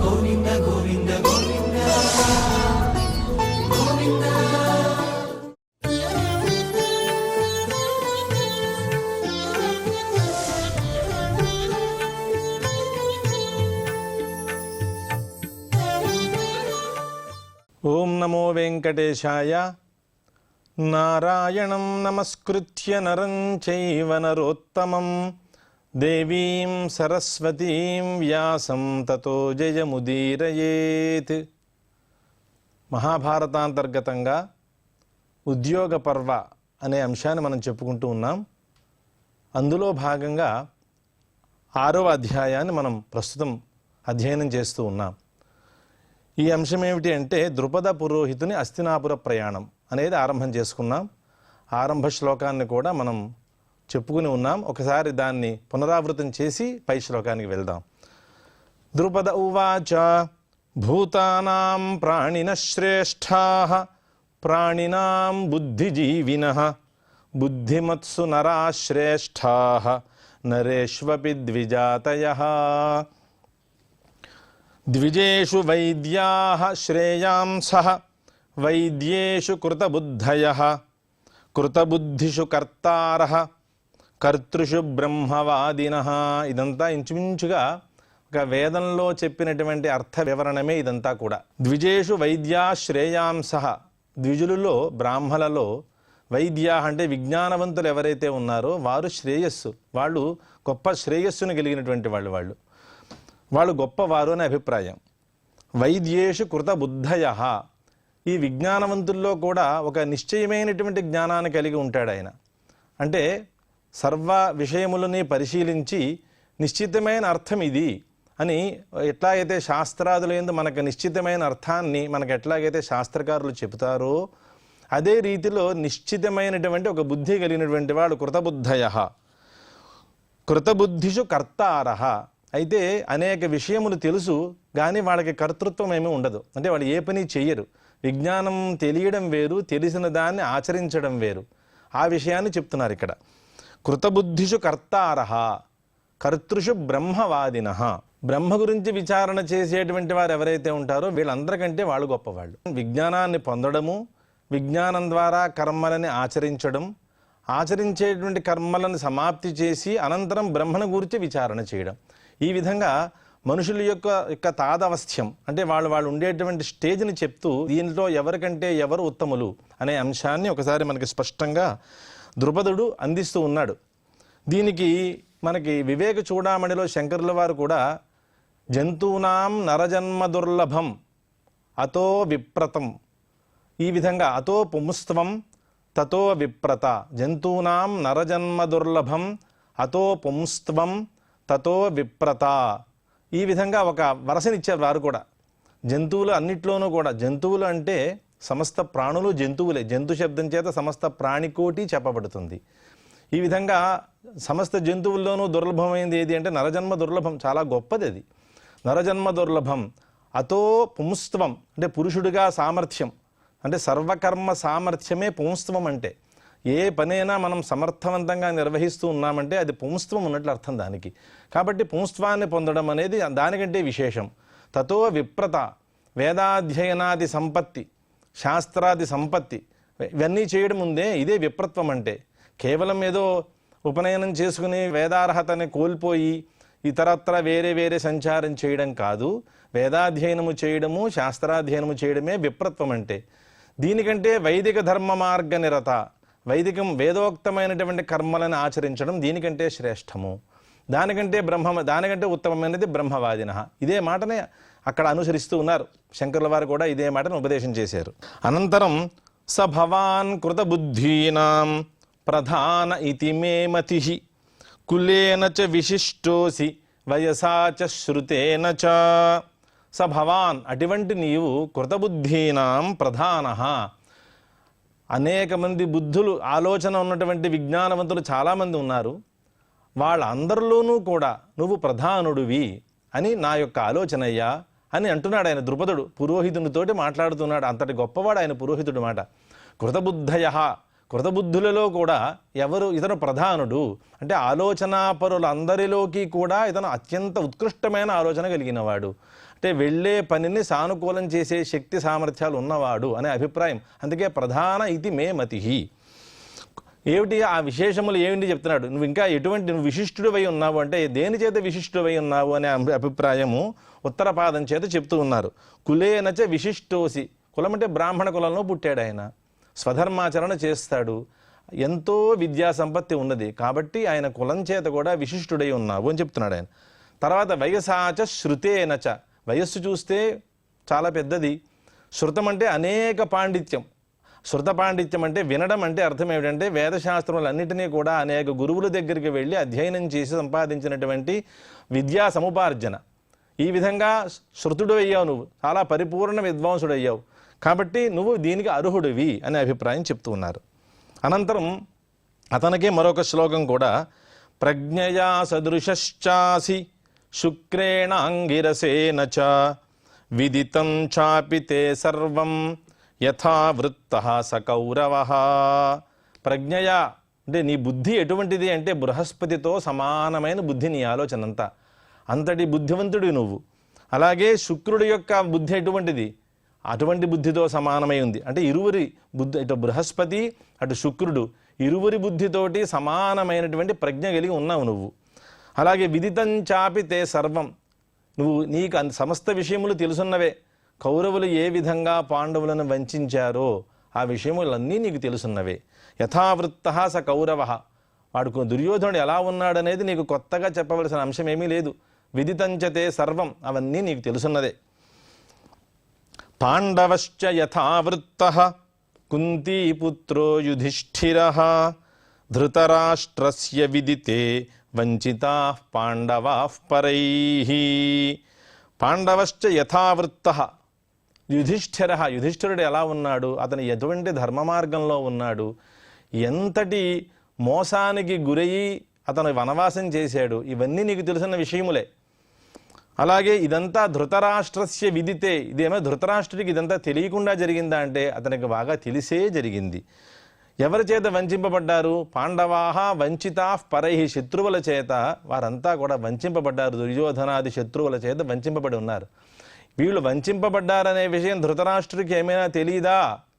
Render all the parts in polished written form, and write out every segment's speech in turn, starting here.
గోవింద గోవింద గోవింద గోవింద. ఓం నమో వెంకటేశాయ. నారాయణం నమస్కృత్య నరం చైవ నరోత్తమం దేవీం సరస్వతీం వ్యాసం తతో జయముదీరయేత్. మహాభారతాంతర్గతంగా ఉద్యోగ పర్వ అనే అంశాన్ని మనం చెప్పుకుంటూ ఉన్నాం. అందులో భాగంగా 6వ అధ్యాయాన్ని మనం ప్రస్తుతం అధ్యయనం చేస్తూ ఉన్నాం. ఈ అంశం ఏమిటి అంటే ద్రుపద పురోహితుని హస్తినాపుర ప్రయాణం అనేది ఆరంభం చేసుకున్నాం. ఆరంభ శ్లోకాన్ని కూడా మనం చెప్పుకుని ఉన్నాం. ఒకసారి దాన్ని పునరావృతం చేసి పై శ్లోకానికి వెళ్దాం. ద్రుపద ఉవాచ భూతానాం ప్రాణినః శ్రేష్ఠాః ప్రాణినాం బుద్ధిజీవినః బుద్ధిమత్సు నరాః శ్రేష్ఠాః నరేష్వపి ద్విజాతయః ద్విజేషు వైద్యాః శ్రేయాంసః వైద్యేషు కృతబుద్ధయః కృతబుద్ధిషు కర్తారః కర్తృషు బ్రహ్మవాదినః. ఇదంతా ఇంచుమించుగా ఒక వేదంలో చెప్పినటువంటి అర్థ వివరణమే ఇదంతా కూడా. ద్విజేషు వైద్యా శ్రేయాంసః, ద్విజులలో బ్రాహ్మలలో వైద్యా అంటే విజ్ఞానవంతులు ఎవరైతే ఉన్నారో వారు శ్రేయస్సు, వాళ్ళు గొప్ప శ్రేయస్సును కలిగినటువంటి వాళ్ళు గొప్పవారు అనే అభిప్రాయం. వైద్యేషు కృతబుద్ధయః, ఈ విజ్ఞానవంతుల్లో కూడా ఒక నిశ్చయమైనటువంటి జ్ఞానాన్ని కలిగి ఉంటాడు ఆయన. అంటే సర్వ విషయములని పరిశీలించి నిశ్చితమైన అర్థం ఇది అని ఎట్లాగైతే శాస్త్రాదులందు మనకు నిశ్చితమైన అర్థాన్ని మనకు ఎట్లాగైతే శాస్త్రకారులు చెబుతారో అదే రీతిలో నిశ్చితమైనటువంటి ఒక బుద్ధి కలిగినటువంటి వాడు కృతబుద్ధయః. కృతబుద్ధిషు కర్తారః, అయితే అనేక విషయములు తెలుసు కానీ వాళ్ళకి కర్తృత్వం ఏమీ ఉండదు. అంటే వాళ్ళు ఏ పని చెయ్యరు. విజ్ఞానం తెలియడం వేరు, తెలిసిన దాన్ని ఆచరించడం వేరు. ఆ విషయాన్ని చెప్తున్నారు ఇక్కడ. కృతబుద్ధిషు కర్తారః కర్తృషు బ్రహ్మవాదినః, బ్రహ్మ గురించి విచారణ చేసేటువంటి వారు ఎవరైతే ఉంటారో వీళ్ళందరికంటే వాళ్ళు గొప్పవాళ్ళు. విజ్ఞానాన్ని పొందడము, విజ్ఞానం ద్వారా కర్మలని ఆచరించడం, ఆచరించేటువంటి కర్మలను సమాప్తి చేసి అనంతరం బ్రహ్మను గురించి విచారణ చేయడం. ఈ విధంగా మనుషుల యొక్క తాదవస్థ్యం అంటే వాళ్ళు ఉండేటువంటి స్టేజ్ని చెప్తూ దీంట్లో ఎవరికంటే ఎవరు ఉత్తములు అనే అంశాన్ని ఒకసారి మనకి స్పష్టంగా ద్రుపదుడు అందిస్తూ ఉన్నాడు. దీనికి మనకి వివేక చూడామణిలో శంకరుల వారు కూడా జంతూనాం నరజన్మ దుర్లభం అతో విప్రతం, ఈ విధంగా అతో పుంస్త్వం తతో విప్రత, జంతూనాం నరజన్మ దుర్లభం అతో పుంస్త్వం తతో విప్రత, ఈ విధంగా ఒక వరసనిచ్చారు వారు కూడా. జంతువులు అన్నిట్లోనూ కూడా, జంతువులు అంటే సమస్త ప్రాణులు జంతువులే, జంతు శబ్దం చేత సమస్త ప్రాణికోటి చెప్పబడుతుంది. ఈ విధంగా సమస్త జంతువుల్లోనూ దుర్లభమైంది ఏది అంటే నరజన్మ దుర్లభం, చాలా గొప్పది అది. నరజన్మ దుర్లభం అతో పుంస్త్వం అంటే పురుషుడిగా సామర్థ్యం, అంటే సర్వకర్మ సామర్థ్యమే పుంస్త్వం. అంటే ఏ పనైనా మనం సమర్థవంతంగా నిర్వహిస్తూ ఉన్నామంటే అది పుంస్త్వం ఉన్నట్లు అర్థం దానికి. కాబట్టి పుంస్త్వాన్ని పొందడం అనేది దానికంటే విశేషం. తతో విప్రత, వేదాధ్యయనాది సంపత్తి, శాస్త్రాది సంపత్తి ఇవన్నీ చేయడం ఉందే ఇదే విప్రత్వం. అంటే కేవలం ఏదో ఉపనయనం చేసుకుని వేదార్హతని కోల్పోయి ఇతరత్ర వేరే సంచారం చేయడం కాదు. వేదాధ్యయనము చేయడము, శాస్త్రాధ్యయనము చేయడమే విప్రత్వం. అంటే దీనికంటే వైదిక ధర్మ మార్గ నిరత, వేదోక్తమైనటువంటి కర్మలను ఆచరించడం దీనికంటే శ్రేష్టము, దానికంటే ఉత్తమమైనది బ్రహ్మవాదినః. ఇదే మాటనే అక్కడ అనుసరిస్తూ ఉన్నారు శంకరుల వారు కూడా ఇదే మాటను ఉపదేశం చేశారు. అనంతరం స భవాన్ కృతబుద్ధీనాం ప్రధాన ఇతి మే మతిః కులేన చ విశిష్టోసి వయసా చ శ్రుతేన చ. స భవాన్, అటువంటి నీవు కృతబుద్ధీనాం ప్రధానః, అనేక మంది బుద్ధులు ఆలోచన ఉన్నటువంటి విజ్ఞానవంతులు చాలామంది ఉన్నారు, వాళ్ళందరిలోనూ కూడా నువ్వు ప్రధానుడివి అని నా యొక్క ఆలోచనయ్యా అని అంటున్నాడు ఆయన. ద్రుపదుడు పురోహితునితోటి మాట్లాడుతున్నాడు. అంతటి గొప్పవాడు ఆయన పురోహితుడు మాట. కృతబుద్ధయ, కృతబుద్ధులలో కూడా ఇతను ప్రధానుడు అంటే ఆలోచనాపరులందరిలోకి కూడా ఇతను అత్యంత ఉత్కృష్టమైన ఆలోచన కలిగినవాడు, అంటే వెళ్ళే పనిని సానుకూలం చేసే శక్తి సామర్థ్యాలు ఉన్నవాడు అనే అభిప్రాయం. అందుకే ప్రధాన ఇది మే మతిహి. ఏమిటి ఆ విశేషములు ఏమిటి చెప్తున్నాడు? నువ్వు ఇంకా నువ్వు విశిష్టుడివై ఉన్నావు అంటే దేని చేత విశిష్టుడివై ఉన్నావు అనే అభిప్రాయము ఉత్తరపాదం చేత చెప్తూ ఉన్నారు. కులేనచ విశిష్టోసి. కులం అంటే బ్రాహ్మణ కులంలో పుట్టాడు ఆయన, స్వధర్మాచరణ చేస్తాడు, ఎంతో విద్యా సంపత్తి ఉన్నది కాబట్టి ఆయన కులం చేత కూడా విశిష్టుడై ఉన్నావు అని చెప్తున్నాడు ఆయన. తర్వాత వయసాచ శృతేనచ. వయస్సు చూస్తే చాలా పెద్దది. శృతం అంటే అనేక పాండిత్యం. శృత పాండిత్యం అంటే వినడం అంటే అర్థం ఏమిటంటే వేదశాస్త్రములన్నిటినీ కూడా అనేక గురువుల దగ్గరికి వెళ్ళి అధ్యయనం చేసి సంపాదించినటువంటి విద్యా సముపార్జన. ఈ విధంగా శృతుడు అయ్యావు, నువ్వు చాలా పరిపూర్ణ విద్వాంసుడు అయ్యావు కాబట్టి నువ్వు దీనికి అర్హుడివి అనే అభిప్రాయం చెప్తూ ఉన్నారు. అనంతరం అతనికే మరొక శ్లోకం కూడా, ప్రజ్ఞయా సదృశాసి శుక్రేణ అంగిరసేన చ విదితం చాపి తే సర్వం యథావృత్త స కౌరవ. ప్రజ్ఞయా అంటే నీ బుద్ధి ఎటువంటిది అంటే బృహస్పతితో సమానమైన బుద్ధి, నీ ఆలోచన అంతా అంతటి బుద్ధివంతుడి నువ్వు. అలాగే శుక్రుడి యొక్క బుద్ధి ఎటువంటిది, అటువంటి బుద్ధితో సమానమై ఉంది. అంటే ఇరువురి బుద్ధి, ఇటు బృహస్పతి అటు శుక్రుడు ఇరువురి బుద్ధితోటి సమానమైనటువంటి ప్రజ్ఞ కలిగి ఉన్నావు నువ్వు. అలాగే విదితం చాపి తే సర్వం, నీకు సమస్త విషయములు తెలుసున్నవే. కౌరవులు ఏ విధంగా పాండవులను వంచారో ఆ విషయములన్నీ నీకు తెలుసున్నవే. యథావృత్త స కౌరవ. వాడు దుర్యోధనుడు ఎలా ఉన్నాడనేది నీకు కొత్తగా చెప్పవలసిన అంశం ఏమీ లేదు. విదితంచతే సర్వం, అవన్నీ నీకు తెలుసున్నదే. పాండవశ్చ యథావృత్త కుంతీపుత్రో యుధిష్ఠిరః ధృతరాష్ట్రస్య విదితే వంచితాః పాండవాః పరైః. పాండవశ్చ యథావృత్తః. యుధిష్ఠిరుడు ఎలా ఉన్నాడు, అతను ఎటువంటి ధర్మ మార్గంలో ఉన్నాడు, ఎంతటి మోసానికి గురయ్యి అతను వనవాసం చేశాడు, ఇవన్నీ నీకు తెలిసిన విషయములే. అలాగే ఇదంతా ధృతరాష్ట్రస్య విదితే, ఇదేమో ధృతరాష్ట్రుడికి ఇదంతా తెలియకుండా జరిగిందా అంటే అతనికి బాగా తెలిసే జరిగింది. ఎవరి చేత వంచింపబడ్డారు? పాండవాహ వంచితాః పరైః. శత్రువుల చేత వారంతా కూడా వంచింపబడ్డారు. దుర్యోధనాది శత్రువుల చేత వంచింపబడి ఉన్నారు. వీళ్ళు వంచింపబడ్డారనే విషయం ధృతరాష్ట్రుడికి ఏమైనా తెలియదా?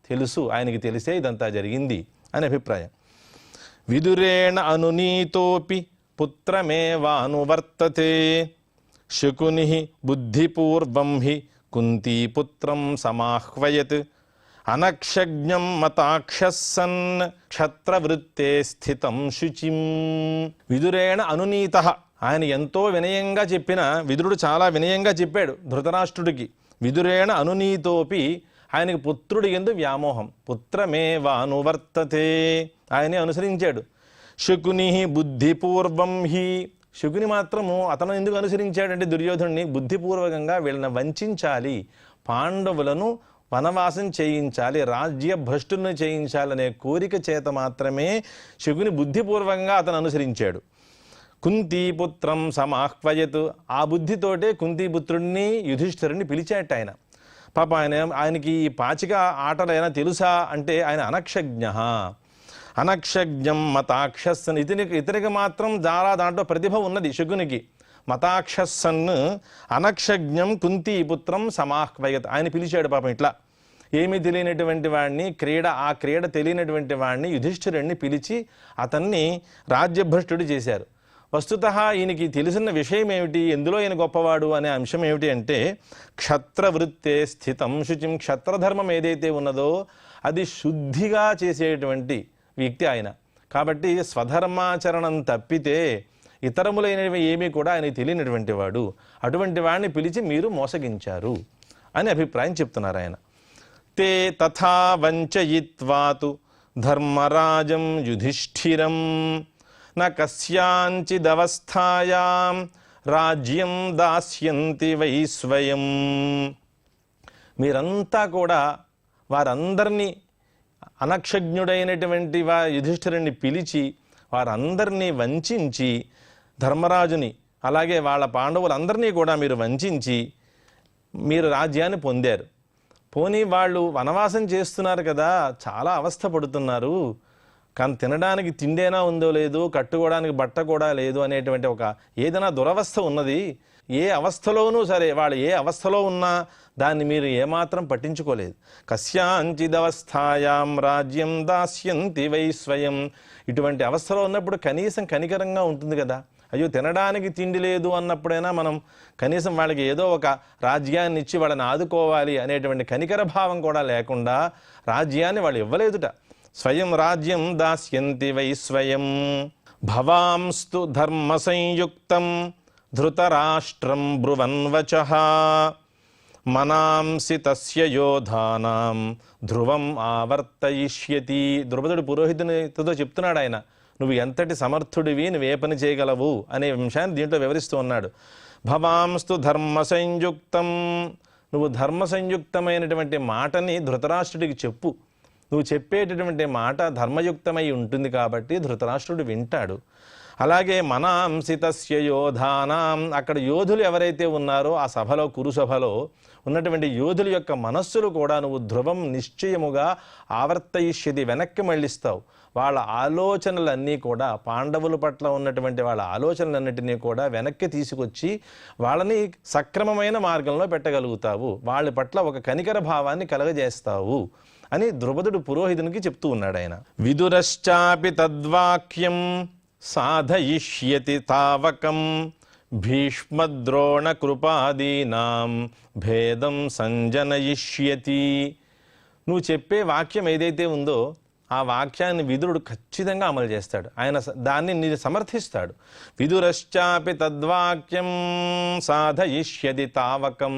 తెలుసు, ఆయనకి తెలిసే ఇదంతా జరిగింది అని అభిప్రాయం. విదురేణ అనునీతోపి పుత్రమేవానువర్తతే శకుని బుద్ధిపూర్వం హి కుంతీపుత్రం సమాహ్వయత్ అనక్షజ్ఞం మతాక్షసన్ క్షత్రవృత్తే స్థితం శుచిం. విదురేణ అనునీత. ఆయన ఎంతో వినయంగా చెప్పిన, విదురుడు చాలా వినయంగా చెప్పాడు ధృతరాష్ట్రుడికి. విదురేణ అనునీతోపి, ఆయనకి పుత్రుడి యందు వ్యామోహం. పుత్రమేవానువర్తతే, ఆయనే అనుసరించాడు. శకుని బుద్ధిపూర్వం హి. శకుని మాత్రము అతను ఎందుకు అనుసరించాడంటే దుర్యోధనుడిని బుద్ధిపూర్వకంగా వీళ్ళని వంచాలి, పాండవులను వనవాసం చేయించాలి, రాజ్య భ్రష్టులను చేయించాలనే కోరిక చేత మాత్రమే శకుని బుద్ధిపూర్వకంగా అతను అనుసరించాడు. కుంతీపుత్రం సమాహ్వయత్. ఆ బుద్ధితోటే కుంతీపుత్రుడిని యుధిష్ఠిరుడిని పిలిచాట ఆయన. పాప ఆయనకి ఈ పాచిక ఆటలు అయినా తెలుసా అంటే ఆయన అనక్షజ్ఞ. అనక్షజ్ఞం మతాక్షస్సన్. ఇతనికి మాత్రం దాంట్లో ప్రతిభ ఉన్నది శకునికి. మతాక్షస్సన్ అనక్షజ్ఞం కుంతీపుత్రం సమాహ్వయత్. ఆయన పిలిచాడు పాపం ఇట్లా. ఏమీ తెలియనటువంటి వాడిని, ఆ క్రీడ తెలియనటువంటి వాడిని యుధిష్ఠిరుడిని పిలిచి అతన్ని రాజ్యభ్రష్టుడు చేశారు. వస్తుతః ఈయనకి తెలిసిన విషయం ఏమిటి, ఎందులో ఈయన గొప్పవాడు అనే అంశం ఏమిటి అంటే క్షత్రవృత్తే స్థితం శుచిం. క్షత్రధర్మం ఏదైతే ఉన్నదో అది శుద్ధిగా చేసేటువంటి వ్యక్తి ఆయన. కాబట్టి స్వధర్మాచరణం తప్పితే ఇతరములైనవి ఏమీ కూడా ఆయనకి తెలియనటువంటి వాడు. అటువంటి వాడిని పిలిచి మీరు మోసగించారు అని అభిప్రాయం చెప్తున్నారు ఆయన. తే తథా వంచయిత్వాతు ధర్మరాజం యుధిష్ఠిరం న కస్యాంచిదవస్థాయాం రాజ్యం దాస్యంతి వై స్వయం. మీరంతా కూడా వారందరినీ అనక్షజ్ఞుడైనటువంటి యుధిష్ఠిరుని పిలిచి వారందరినీ వంచి ధర్మరాజుని అలాగే వాళ్ళ పాండవులందరినీ కూడా మీరు వంచి మీరు రాజ్యాన్ని పొందారు. పోనీ వాళ్ళు వనవాసం చేస్తున్నారు కదా, చాలా అవస్థ పడుతున్నారు. కానీ తినడానికి తిండేనా ఉందో లేదు, కట్టుకోవడానికి బట్ట కూడా లేదు అనేటువంటి ఒక ఏదైనా దురవస్థ ఉన్నది. ఏ అవస్థలోనూ సరే, వాళ్ళు ఏ అవస్థలో ఉన్నా దాన్ని మీరు ఏమాత్రం పట్టించుకోలేదు. కస్యాంచిదవస్థాయాం రాజ్యం దాస్యంతి వై స్వయం. ఇటువంటి అవస్థలో ఉన్నప్పుడు కనీసం కనికరంగా ఉంటుంది కదా. అయ్యో తినడానికి తిండి లేదు అన్నప్పుడైనా మనం కనీసం వాళ్ళకి ఏదో ఒక రాజ్యాన్ని ఇచ్చి వాళ్ళని ఆదుకోవాలి అనేటువంటి కనికర భావం కూడా లేకుండా రాజ్యాన్ని వాళ్ళు ఇవ్వలేదుట. స్వయం రాజ్యం దాస్యంతి వై స్వయం. భవాంస్తు ధర్మ సంయుక్తం ధృతరాష్ట్రం బ్రువన్వచః మనాంసి తస్య యోధానాం ధ్రువం ఆవర్తయిష్యతి. ద్రుపదుడు పురోహితునితో చెప్తున్నాడు ఆయన, నువ్వు ఎంతటి సమర్థుడివి, నువ్వు ఏ పని చేయగలవు అనే అంశాన్ని దీంట్లో వివరిస్తూ ఉన్నాడు. భవాంస్తు ధర్మ సంయుక్తం, నువ్వు ధర్మ సంయుక్తమైనటువంటి మాటని ధృతరాష్ట్రుడికి చెప్పు. నువ్వు చెప్పేటటువంటి మాట ధర్మయుక్తమై ఉంటుంది కాబట్టి ధృతరాష్ట్రుడు వింటాడు. అలాగే మనాంసి తస్య యోధానాం, అక్కడ యోధులు ఎవరైతే ఉన్నారో ఆ సభలో, కురుసభలో ఉన్నటువంటి యోధుల యొక్క మనస్సులు కూడా నువ్వు ధ్రువం నిశ్చయముగా ఆవర్తయిష్యతి, వెనక్కి మళ్ళిస్తావు. వాళ్ళ ఆలోచనలన్నీ కూడా, పాండవుల పట్ల ఉన్నటువంటి వాళ్ళ ఆలోచనలన్నింటినీ కూడా వెనక్కి తీసుకొచ్చి వాళ్ళని సక్రమమైన మార్గంలో పెట్టగలుగుతావు, వాళ్ళ పట్ల ఒక కనికర భావాన్ని కలగజేస్తావు అని ద్రుపదుడు పురోహితునికి చెప్తూ ఉన్నాడు ఆయన. విదురశ్చాపి తద్వాక్యం సాధయిష్యతి తావకం భీష్మద్రోణ కృపాదీనాం భేదం సంజనయిష్యతి. నువ్వు చెప్పే వాక్యం ఏదైతే ఉందో ఆ వాక్యాన్ని విదురుడు ఖచ్చితంగా అమలు చేస్తాడు. ఆయన దాన్ని సమర్థిస్తాడు. విదురశ్చాపి తద్వాక్యం సాధయిష్యతి తావకం.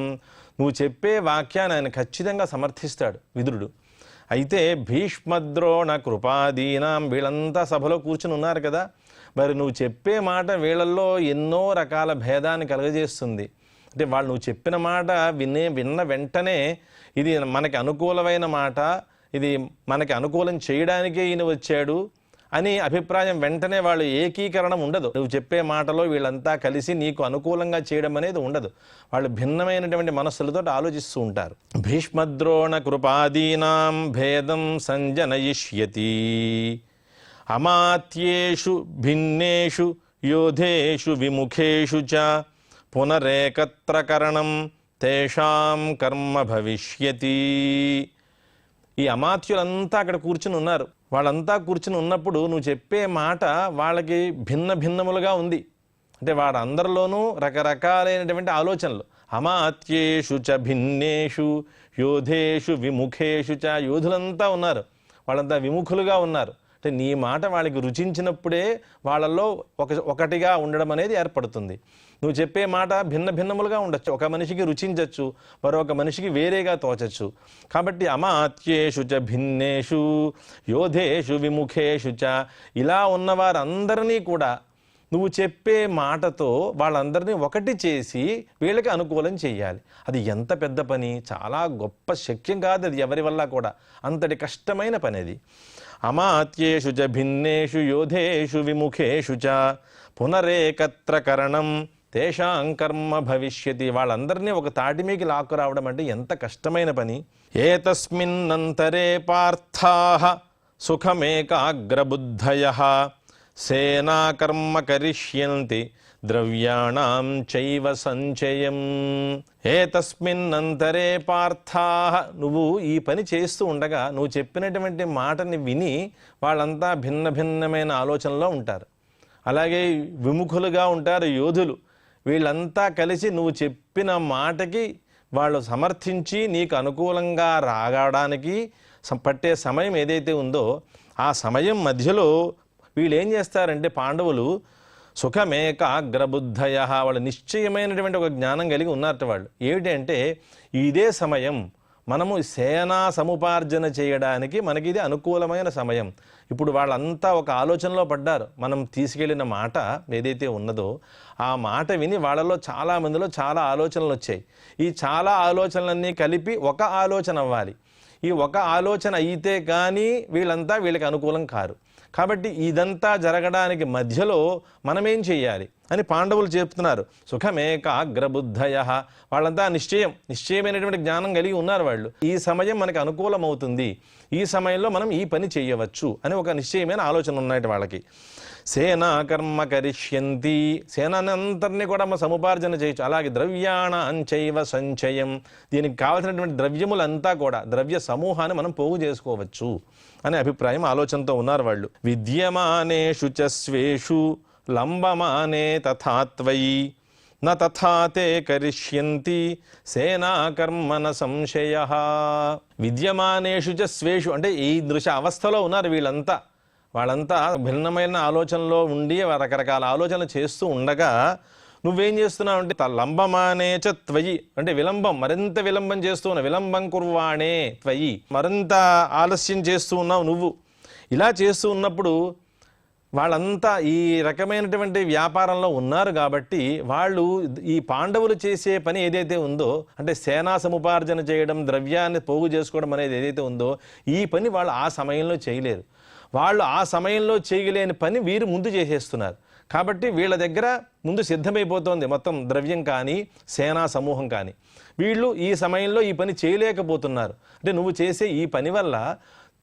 నువ్వు చెప్పే వాక్యాన్ని ఆయన ఖచ్చితంగా సమర్థిస్తాడు విదురుడు. అయితే భీష్మద్రోణ కృపాదీనాం, వీళ్ళంతా సభలో కూర్చుని ఉన్నారు కదా, మరి నువ్వు చెప్పే మాట వీళ్ళల్లో ఎన్నో రకాల భేదాన్ని కలుగజేస్తుంది. అంటే వాళ్ళు నువ్వు చెప్పిన మాట విన్న వెంటనే ఇది మనకి అనుకూలమైన మాట, ఇది మనకి అనుకూలం చేయడానికే ఈయన వచ్చాడు అని అభిప్రాయం వెంటనే వాళ్ళు ఏకీకరణం ఉండదు. నువ్వు చెప్పే మాటలో వీళ్ళంతా కలిసి నీకు అనుకూలంగా చేయడం అనేది ఉండదు. వాళ్ళు భిన్నమైనటువంటి మనస్సులతో ఆలోచిస్తూ ఉంటారు. భీష్మద్రోణ కృపాదీనాం భేదం సంజనయిష్యతి అమాత్యేషు భిన్నేషు యోధేషు విముఖేషు చ పునరేకత్రకరణం తేషాం కర్మ భవిష్యతి. ఈ అమాత్యులంతా అక్కడ కూర్చుని ఉన్నారు. వాళ్ళంతా కూర్చుని ఉన్నప్పుడు నువ్వు చెప్పే మాట వాళ్ళకి భిన్నములుగా ఉంది. అంటే వాళ్ళందరిలోనూ రకరకాలైనటువంటి ఆలోచనలు. అమాత్యేషు చ భిన్నేషు యోధేషు విముఖేషు చ, యోధులంతా ఉన్నారు, వాళ్ళంతా విముఖులుగా ఉన్నారు. అంటే నీ మాట వాళ్ళకి రుచించినప్పుడే వాళ్ళల్లో ఒకటిగా ఉండడం అనేది ఏర్పడుతుంది. నువ్వు చెప్పే మాట భిన్నములుగా ఉండొచ్చు, ఒక మనిషికి రుచించవచ్చు, మరొక మనిషికి వేరేగా తోచచ్చు. కాబట్టి అమాత్యేషు చ భిన్నేషు యోధేషు విముఖేషు చ, ఇలా ఉన్నవారందరినీ కూడా నువ్వు చెప్పే మాటతో వాళ్ళందరినీ ఒకటి చేసి వీళ్ళకి అనుకూలం చేయాలి. అది ఎంత పెద్ద పని, చాలా గొప్ప శక్యం కాదు అది ఎవరి వల్ల కూడా, అంతటి కష్టమైన పని అది. అమాత్యేషు చ భిన్నేషు యోధేషు విముఖేషు చ పునరేకత్రకరణం తేషాం కర్మ భవిష్యతి. వాళ్ళందరినీ ఒక తాటిమీకి లాక్కు రావడం అంటే ఎంత కష్టమైన పని. ఏతస్మిన్నంతరే పార్థాః సుఖమేకాగ్రబుద్ధయః సేనాకర్మ కరిష్యంతి ద్రవ్యాణాం చైవ సంచయం. ఏతస్మిన్నంతరే పార్థాః, నువ్వు ఈ పని చేస్తూ ఉండగా నువ్వు చెప్పినటువంటి మాటని విని వాళ్ళంతా భిన్నమైన ఆలోచనలో ఉంటారు. అలాగే విముఖులుగా ఉంటారు యోధులు. వీళ్ళంతా కలిసి నువ్వు చెప్పిన మాటకి వాళ్ళు సమర్థించి నీకు అనుకూలంగా రాగడానికి పట్టే సమయం ఏదైతే ఉందో ఆ సమయం మధ్యలో వీళ్ళు ఏం చేస్తారంటే పాండవులు సుఖమేకాగ్రబుద్ధయ, వాళ్ళు నిశ్చయమైనటువంటి ఒక జ్ఞానం కలిగి ఉన్నారట. వాళ్ళు ఏమిటంటే ఇదే సమయం మనము సేనా సముపార్జన చేయడానికి మనకి ఇది అనుకూలమైన సమయం. ఇప్పుడు వాళ్ళంతా ఒక ఆలోచనలో పడ్డారు. మనం తీసుకెళ్ళిన మాట ఏదైతే ఉన్నదో ఆ మాట విని వాళ్ళలో చాలామందిలో చాలా ఆలోచనలు వచ్చాయి. ఈ చాలా ఆలోచనలన్నీ కలిపి ఒక ఆలోచన అవ్వాలి. ఈ ఒక ఆలోచన అయితే కానీ వీళ్ళకి అనుకూలం కారు. కాబట్టి ఇదంతా జరగడానికి మధ్యలో మనమేం చెయ్యాలి అని పాండవులు చెప్తున్నారు. సుఖమేకాగ్రబుద్ధయ, వాళ్ళంతా నిశ్చయమైనటువంటి జ్ఞానం కలిగి ఉన్నారు. వాళ్ళు ఈ సమయం మనకి అనుకూలమవుతుంది, ఈ సమయంలో మనం ఈ పని చేయవచ్చు అని ఒక నిశ్చయమైన ఆలోచన ఉన్నాయి వాళ్ళకి. సేనా కర్మ కరిష్యంతి, సేనాన్ని అంతరినీ కూడా మనం సముపార్జన చేయొచ్చు. అలాగే ద్రవ్యాణాంచైవ సంచయం, దీనికి కావాల్సినటువంటి ద్రవ్యములంతా కూడా ద్రవ్య సమూహాన్ని మనం పోగు చేసుకోవచ్చు అనే అభిప్రాయం ఆలోచనతో ఉన్నారు వాళ్ళు. విద్యమానేషు చ స్వేషు లంబమానే తథాత్వయి న తథాతే కరిష్యంతి సేనాకర్మణ సంశయ. విద్యమానేషు చ స్వేషు అంటే ఈ దృశ్య అవస్థలో ఉన్నారు వాళ్ళంతా భిన్నమైన ఆలోచనలో ఉండి రకరకాల ఆలోచనలు చేస్తూ ఉండగా నువ్వేం చేస్తున్నావు అంటే లంబమానే చ త్వయి అంటే విలంబం, మరింత విలంబం చేస్తూ ఉన్నావు. విలంబం కుర్వాణే త్వయి, మరింత ఆలస్యం చేస్తూ ఉన్నావు నువ్వు. ఇలా చేస్తూ ఉన్నప్పుడు వాళ్ళంతా ఈ రకమైనటువంటి వ్యాపారంలో ఉన్నారు కాబట్టి వాళ్ళు ఈ పాండవులు చేసే పని ఏదైతే ఉందో అంటే సేనా సముపార్జన చేయడం, ద్రవ్యాన్ని పోగు చేసుకోవడం అనేది ఏదైతే ఉందో ఈ పని వాళ్ళు ఆ సమయంలో చేయలేరు. వాళ్ళు ఆ సమయంలో చేయలేని పని వీరు ముందు చేసేస్తున్నారు. కాబట్టి వీళ్ళ దగ్గర ముందు సిద్ధమైపోతుంది మొత్తం ద్రవ్యం కానీ సేనా సమూహం కానీ. వీళ్ళు ఈ సమయంలో ఈ పని చేయలేకపోతున్నారు. అంటే నువ్వు చేసే ఈ పని వల్ల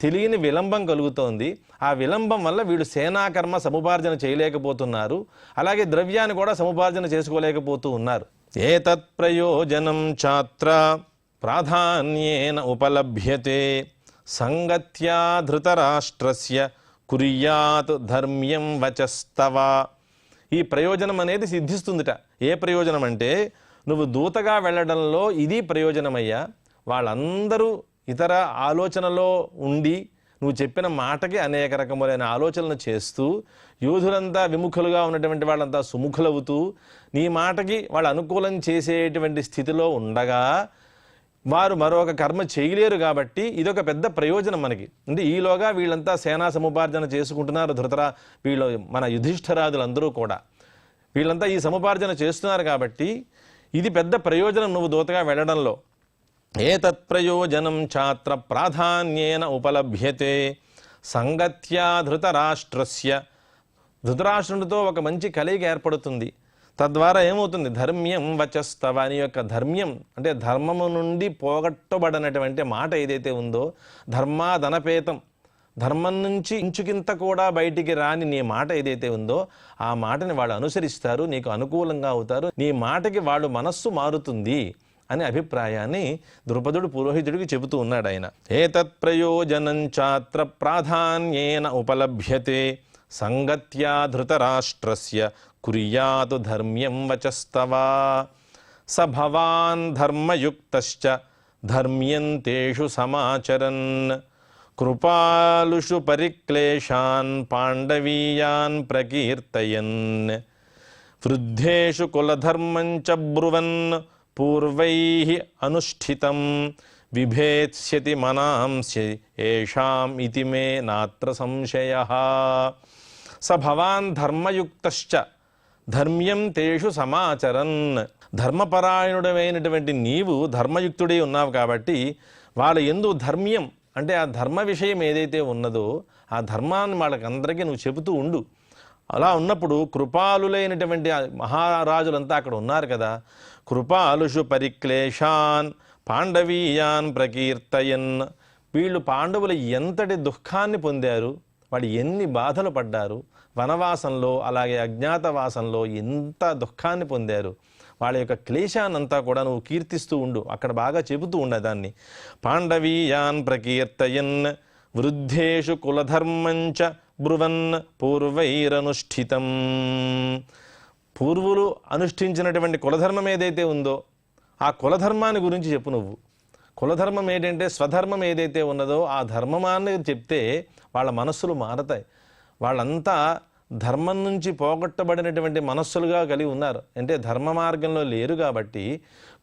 తెలియని విలంబం కలుగుతోంది. ఆ విలంబం వల్ల వీళ్ళు సేనాకర్మ సముపార్జన చేయలేకపోతున్నారు, అలాగే ద్రవ్యాన్ని కూడా సముపార్జన చేసుకోలేకపోతూ ఉన్నారు. ఏతత్ ప్రయోజనం చాత్ర ప్రాధాన్యేన ఉపలభ్యతే సంగత్యా ధృతరాష్ట్రస్య కుర్యాత్ ధర్మ్యం వచస్తవ. ఈ ప్రయోజనం అనేది సిద్ధిస్తుందిట. ఏ ప్రయోజనం అంటే నువ్వు దూతగా వెళ్ళడంలో ఇది ప్రయోజనమయ్యా. వాళ్ళందరూ ఇతర ఆలోచనలో ఉండి నువ్వు చెప్పిన మాటకి అనేక రకములైన ఆలోచనలు చేస్తూ యోధులంతా విముఖులుగా ఉన్నటువంటి వాళ్ళంతా సుముఖులవుతూ నీ మాటకి వాళ్ళు అనుకూలం చేసేటువంటి స్థితిలో ఉండగా వారు మరొక కర్మ చేయలేరు. కాబట్టి ఇదొక పెద్ద ప్రయోజనం మనకి. అంటే ఈలోగా వీళ్ళంతా సేనా సముపార్జన చేసుకుంటున్నారు. వీళ్ళు మన యుధిష్ఠిరాదులందరూ కూడా వీళ్ళంతా ఈ సముపార్జన చేస్తున్నారు కాబట్టి ఇది పెద్ద ప్రయోజనం నువ్వు దూతగా వెళ్ళడంలో. ఏతత్ ప్రయోజనం చాత్ర ప్రాధాన్యేన ఉపలభ్యతే సంగత్యా ధృతరాష్ట్రస్య. ధృతరాష్ట్రునితో ఒక మంచి కలయిక ఏర్పడుతుంది. తద్వారా ఏమవుతుంది? ధర్మ్యం వచస్తవ, నీ యొక్క ధర్మ్యం అంటే ధర్మము నుండి పోగొట్టబడినటువంటి మాట ఏదైతే ఉందో, ధర్మాదనపేతం, ధర్మం నుంచి ఇంచుకింత కూడా బయటికి రాని నీ మాట ఏదైతే ఉందో ఆ మాటని వాళ్ళు అనుసరిస్తారు, నీకు అనుకూలంగా అవుతారు, నీ మాటకి వాళ్ళు మనస్సు మారుతుంది అనే అభిప్రాయాన్ని ద్రుపదుడు పురోహితుడికి చెబుతూ ఉన్నాడు ఆయన. ఏతత్ ప్రయోజనం చాత్ర ప్రాధాన్యేన ఉపలభ్యతే సంగత్యా ధృతరాష్ట్రస్య కుర్యాతు ధర్మ్యం వచస్తవ. స భవాన్ ధర్మయుక్తశ్చ ధర్మ్యంతేషు సమాచరన్ కృపాలుషు పరిక్లేశాన్ పాండవీయాన్ ప్రకీర్తయన్ వృద్ధేషు కులధర్మం చ బ్రువన్ పూర్వైః అనుష్ఠితం విభేత్స్యతి మనాంసి ఏషాం ఇతి మే నాత్ర సంశయః. స భవాన్ ధర్మయుక్తశ్చ ధర్మ్యం తేషు సమాచరన్. ధర్మపరాయణుడమైనటువంటి నీవు ధర్మయుక్తుడై ఉన్నావు కాబట్టి వాళ్ళ యందు ధర్మ్యం అంటే ఆ ధర్మ విషయం ఏదైతే ఉన్నదో ఆ ధర్మాన్ని వాళ్ళకందరికీ నువ్వు చెబుతూ ఉండు. అలా ఉన్నప్పుడు కృపాలులైనటువంటి మహారాజులంతా అక్కడ ఉన్నారు కదా, కృపాలుషు పరిక్లేశాన్ పాండవీయాన్ ప్రకీర్తయన్. వీళ్ళు పాండవులు ఎంతటి దుఃఖాన్ని పొందారు, వాళ్ళు ఎన్ని బాధలు పడ్డారు వనవాసంలో, అలాగే అజ్ఞాతవాసంలో ఎంత దుఃఖాన్ని పొందారు, వాళ్ళ యొక్క క్లేశాన్నంతా కూడా నువ్వు కీర్తిస్తూ ఉండు, అక్కడ బాగా చెబుతూ ఉండదాన్ని. పాండవీయాన్ ప్రకీర్తయన్ వృద్ధేషు కులధర్మంచ బ్రువన్ పూర్వైరనుష్ఠితం. పూర్వులు అనుష్ఠించినటువంటి కులధర్మం ఏదైతే ఉందో ఆ కులధర్మాన్ని గురించి చెప్పు నువ్వు. కులధర్మం ఏంటంటే స్వధర్మం ఏదైతే ఉన్నదో ఆ ధర్మమాన్ని చెప్తే వాళ్ళ మనస్సులు మారతాయి. వాళ్ళంతా ధర్మం నుంచి పోగొట్టబడినటువంటి మనస్సులుగా కలిగి ఉన్నారు, అంటే ధర్మ మార్గంలో లేరు. కాబట్టి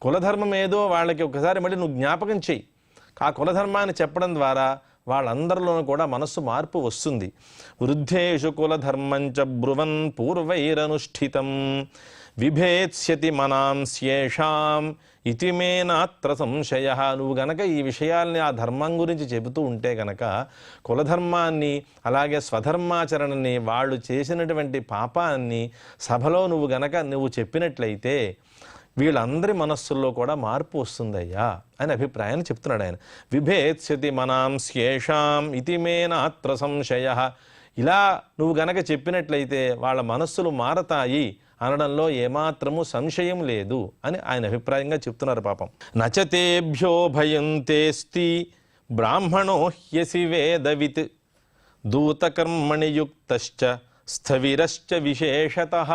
కులధర్మం ఏదో వాళ్ళకి ఒకసారి మళ్ళీ నువ్వు జ్ఞాపకం చెయ్యి. ఆ కులధర్మాన్ని చెప్పడం ద్వారా వాళ్ళందరిలోనూ కూడా మనస్సు మార్పు వస్తుంది. వృద్ధేషు కులధర్మంచ బ్రువన్ పూర్వైరనుష్ఠితం విభేత్స్యతి మనాంస్యేషాం ఇతి మే నాత్ర సంశయ. నువ్వు గనక ఈ విషయాల్ని ఆ ధర్మం గురించి చెబుతూ ఉంటే గనక కులధర్మాన్ని అలాగే స్వధర్మాచరణని వాళ్ళు చేసినటువంటి పాపాన్ని సభలో నువ్వు చెప్పినట్లయితే వీళ్ళందరి మనస్సుల్లో కూడా మార్పు వస్తుందయ్యా అని అభిప్రాయాన్ని చెప్తున్నాడు ఆయన. విభేత్స్యతి మనాంస్యేషాం ఇతి మే నాత్ర సంశయ. ఇలా నువ్వు గనక చెప్పినట్లయితే వాళ్ళ మనస్సులు మారతాయి అనడంలో ఏమాత్రము సంశయం లేదు అని ఆయన అభిప్రాయంగా చెప్తున్నారు. పాపం నచతేభ్యో భయం తేస్తి బ్రాహ్మణో హ్యసి వేదవిత్ దూతకర్మణి యుక్తశ్చ స్థవిరశ్చ విశేషతః.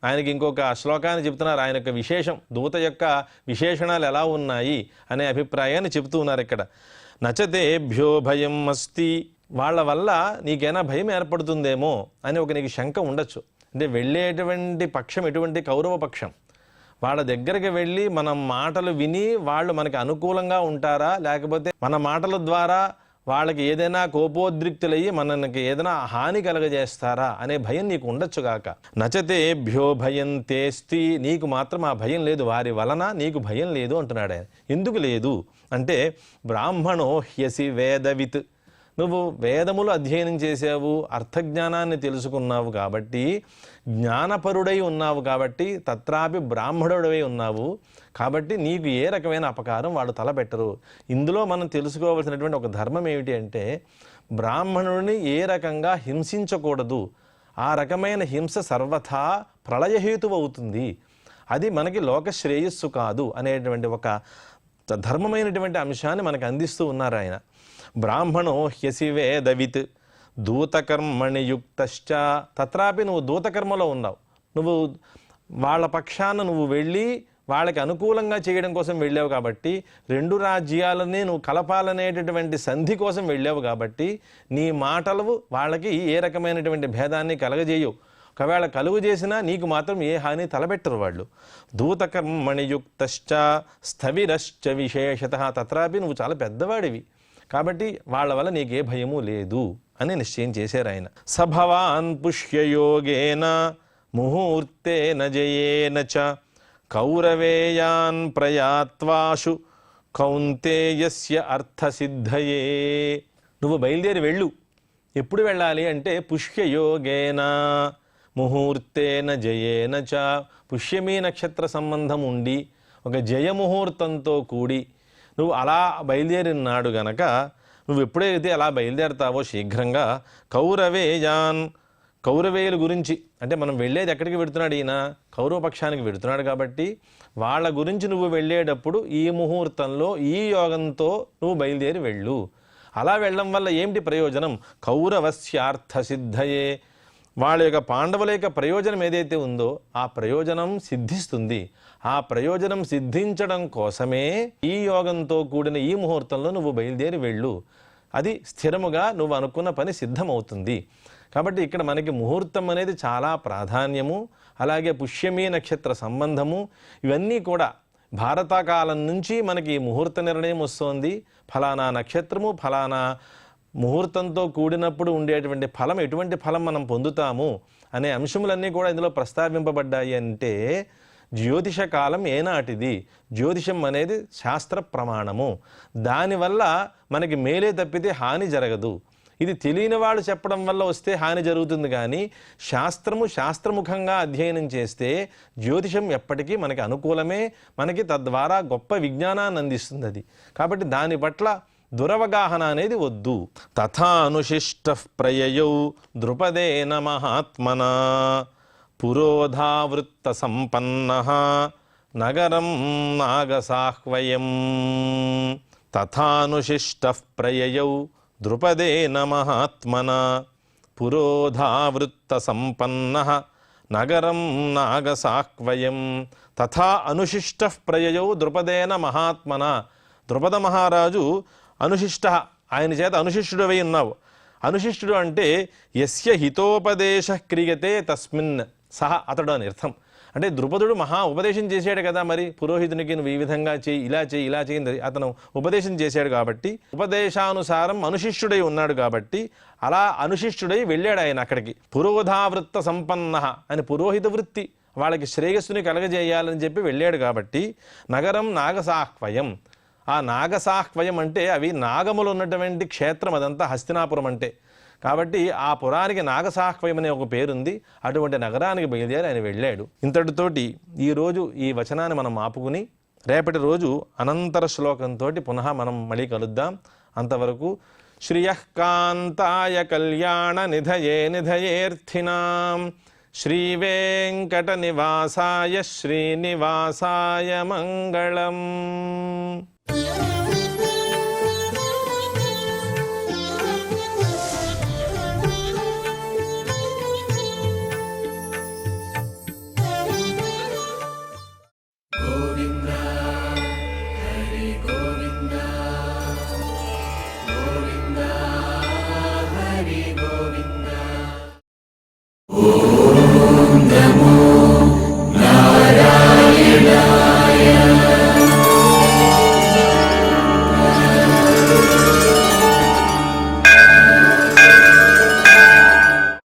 ఆయనకి ఇంకొక శ్లోకాన్ని చెప్తున్నారు. ఆయన యొక్క విశేషం, దూత యొక్క విశేషణాలు ఎలా ఉన్నాయి అనే అభిప్రాయాన్ని చెబుతూ ఉన్నారు ఇక్కడ. నచతేభ్యో భయం అస్తి, వాళ్ళ వల్ల నీకైనా భయం ఏర్పడుతుందేమో అని నీకు శంక ఉండొచ్చు. అంటే వెళ్ళేటువంటి పక్షం ఎటువంటి కౌరవ పక్షం. వాళ్ళ దగ్గరికి వెళ్ళి మనం మాటలు విని వాళ్ళు మనకి అనుకూలంగా ఉంటారా, లేకపోతే మన మాటల ద్వారా వాళ్ళకి ఏదైనా కోపోద్రిక్తులయ్యి మనకి ఏదైనా హాని కలగజేస్తారా అనే భయం నీకు ఉండొచ్చుగాక. నచతేభ్యో భయం తేస్తి, నీకు మాత్రం ఆ భయం లేదు, వారి వలన నీకు భయం లేదు అంటున్నాడు ఆయన. ఎందుకు లేదు అంటే బ్రాహ్మణో హ్యసి వేదవిత్, నువ్వు వేదములు అధ్యయనం చేసావు, అర్థజ్ఞానాన్ని తెలుసుకున్నావు కాబట్టి, జ్ఞానపరుడై ఉన్నావు కాబట్టి, తత్రాపి బ్రాహ్మణుడై ఉన్నావు కాబట్టి నీకు ఏ రకమైన అపకారం వాళ్ళు తలపెట్టరు. ఇందులో మనం తెలుసుకోవాల్సినటువంటి ఒక ధర్మం ఏమిటి అంటే బ్రాహ్మణుడిని ఏ రకంగా హింసించకూడదు. ఆ రకమైన హింస సర్వథా ప్రళయహేతువు అవుతుంది, అది మనకి లోక శ్రేయస్సు కాదు అనేటువంటి ఒక ధర్మమైనటువంటి అంశాన్ని మనకు అందిస్తూ ఉన్నారు ఆయన. బ్రాహ్మణో హ్యసి వేదవిత్ దూతకర్మణి యుక్తశ్చ, తత్రాపి నువ్వు దూతకర్మలో ఉన్నావు. నువ్వు వాళ్ళ పక్షాన నువ్వు వెళ్ళి వాళ్ళకి అనుకూలంగా చేయడం కోసం వెళ్ళావు కాబట్టి, రెండు రాజ్యాలని నువ్వు కలపాలనేటటువంటి సంధి కోసం వెళ్ళావు కాబట్టి నీ మాటలు వాళ్ళకి ఏ రకమైనటువంటి భేదాన్ని కలగజేయవు. ఒకవేళ కలుగు చేసినా నీకు మాత్రం ఏ హాని తలపెట్టరు వాళ్ళు. దూతకర్మణియుక్తశ్చ స్థవిరశ్చ విశేషతః, తత్రాపి నువ్వు చాలా పెద్దవాడివి కాబట్టి వాళ్ళ వల్ల నీకే భయము లేదు అని నిశ్చయం చేశారు ఆయన. సభవాన్ పుష్యయోగేన ముహూర్తేన జయేన చ కౌరవేయాన్ ప్రయాత్వాషు కౌంతేయస్య అర్థసిద్ధయే. నువ్వు బయలుదేరి వెళ్ళు. ఎప్పుడు వెళ్ళాలి అంటే పుష్యయోగేన ముహూర్తేన జయేన చ, పుష్యమీ నక్షత్ర సంబంధం ఉండి ఒక జయముహూర్తంతో కూడి నువ్వు అలా బయలుదేరినాడు గనక, నువ్వు ఎప్పుడైతే అలా బయలుదేరతావో శీఘ్రంగా కౌరవేయాన్, కౌరవేయుల గురించి అంటే మనం వెళ్ళేది ఎక్కడికి వెడుతున్నాడు ఈయన, కౌరవ పక్షానికి వెడుతున్నాడు కాబట్టి వాళ్ళ గురించి నువ్వు వెళ్ళేటప్పుడు ఈ ముహూర్తంలో ఈ యోగంతో నువ్వు బయలుదేరి వెళ్ళు. అలా వెళ్ళడం వల్ల ఏమిటి ప్రయోజనం? కౌరవస్యార్థసిద్ధయే, వాళ్ళ యొక్క పాండవుల యొక్క ప్రయోజనం ఏదైతే ఉందో ఆ ప్రయోజనం సిద్ధిస్తుంది. ఆ ప్రయోజనం సిద్ధించడం కోసమే ఈ యోగంతో కూడిన ఈ ముహూర్తంలో నువ్వు బయలుదేరి వెళ్ళు. అది స్థిరముగా నువ్వు అనుకున్న పని సిద్ధమవుతుంది. కాబట్టి ఇక్కడ మనకి ముహూర్తం అనేది చాలా ప్రాధాన్యము. అలాగే పుష్యమీ నక్షత్ర సంబంధము, ఇవన్నీ కూడా భారతకాలం నుంచి మనకి ముహూర్త నిర్ణయం వస్తోంది. ఫలానా నక్షత్రము ఫలానా ముహూర్తంతో కూడినప్పుడు ఉండేటువంటి ఫలం, ఎటువంటి ఫలం మనం పొందుతాము అనే అంశములన్నీ కూడా ఇందులో ప్రస్తావింపబడ్డాయి. అంటే జ్యోతిష కాలం ఏనాటిది, జ్యోతిషం అనేది శాస్త్ర ప్రమాణము, దానివల్ల మనకి మేలే తప్పితే హాని జరగదు. ఇది తెలియని వాళ్ళు చెప్పడం వల్ల వస్తే హాని జరుగుతుంది, కానీ శాస్త్రముఖంగా అధ్యయనం చేస్తే జ్యోతిషం ఎప్పటికీ మనకి అనుకూలమే, మనకి తద్వారా గొప్ప విజ్ఞానాన్ని అందిస్తుంది అది. కాబట్టి దాని పట్ల దురవగాహన అనేది వద్దు. తథానుశిష్ట ప్రయయౌ ద్రుపదేన మహాత్మనా పురోధావృత్త సంపన్నః నగరం నాగసాహ్వయం. తథానుశిష్ట ప్రయయౌ ద్రుపదేన మహాత్మనా పురోధావృత్త సంపన్నః నగరం నాగసాహ్వయం. తథా అనుశిష్ట ప్రయయౌ ద్రుపదేన మహాత్మనా, ద్రుపద మహారాజు అనుశిష్ట, ఆయన చేత అనుశిష్టుడవై ఉన్నావు. అనుశిష్టుడు అంటే యస్య హితోపదేశ క్రియతే తస్మిన్, సహ అతడు అని అర్థం. అంటే ద్రుపదుడు మహా ఉపదేశం చేశాడు కదా, మరి పురోహితునికి నువ్వు ఈ విధంగా చేయి, ఇలా చేయి, ఇలా చేయి, అతను ఉపదేశం చేశాడు కాబట్టి, ఉపదేశానుసారం అనుశిష్యుడై ఉన్నాడు కాబట్టి అలా అనుశిష్యుడై వెళ్ళాడు ఆయన అక్కడికి. పురోధావృత్త సంపన్న అని పురోహిత వృత్తి వాళ్ళకి శ్రేయస్సుని కలగజేయాలని చెప్పి వెళ్ళాడు కాబట్టి నగరం నాగసాహ్వయం. ఆ నాగసాహ్వయం అంటే అవి నాగములు ఉన్నటువంటి క్షేత్రం, అదంతా హస్తినాపురం అంటే. కాబట్టి ఆ పురానికి నాగసాహ్వయం అనే ఒక పేరుంది. అటువంటి నగరానికి బయలుదేరి ఆయన వెళ్ళాడు. ఇంతటితోటి ఈరోజు ఈ వచనాన్ని మనం ఆపుకుని రేపటి రోజు అనంతర శ్లోకంతో పునః మనం మళ్ళీ కలుద్దాం. అంతవరకు శ్రియఃకాంతాయ కళ్యాణ నిధయే నిధయేర్థినాం శ్రీవేంకట నివాసాయ శ్రీనివాసాయ మంగళం. నమో నారాయణాయ.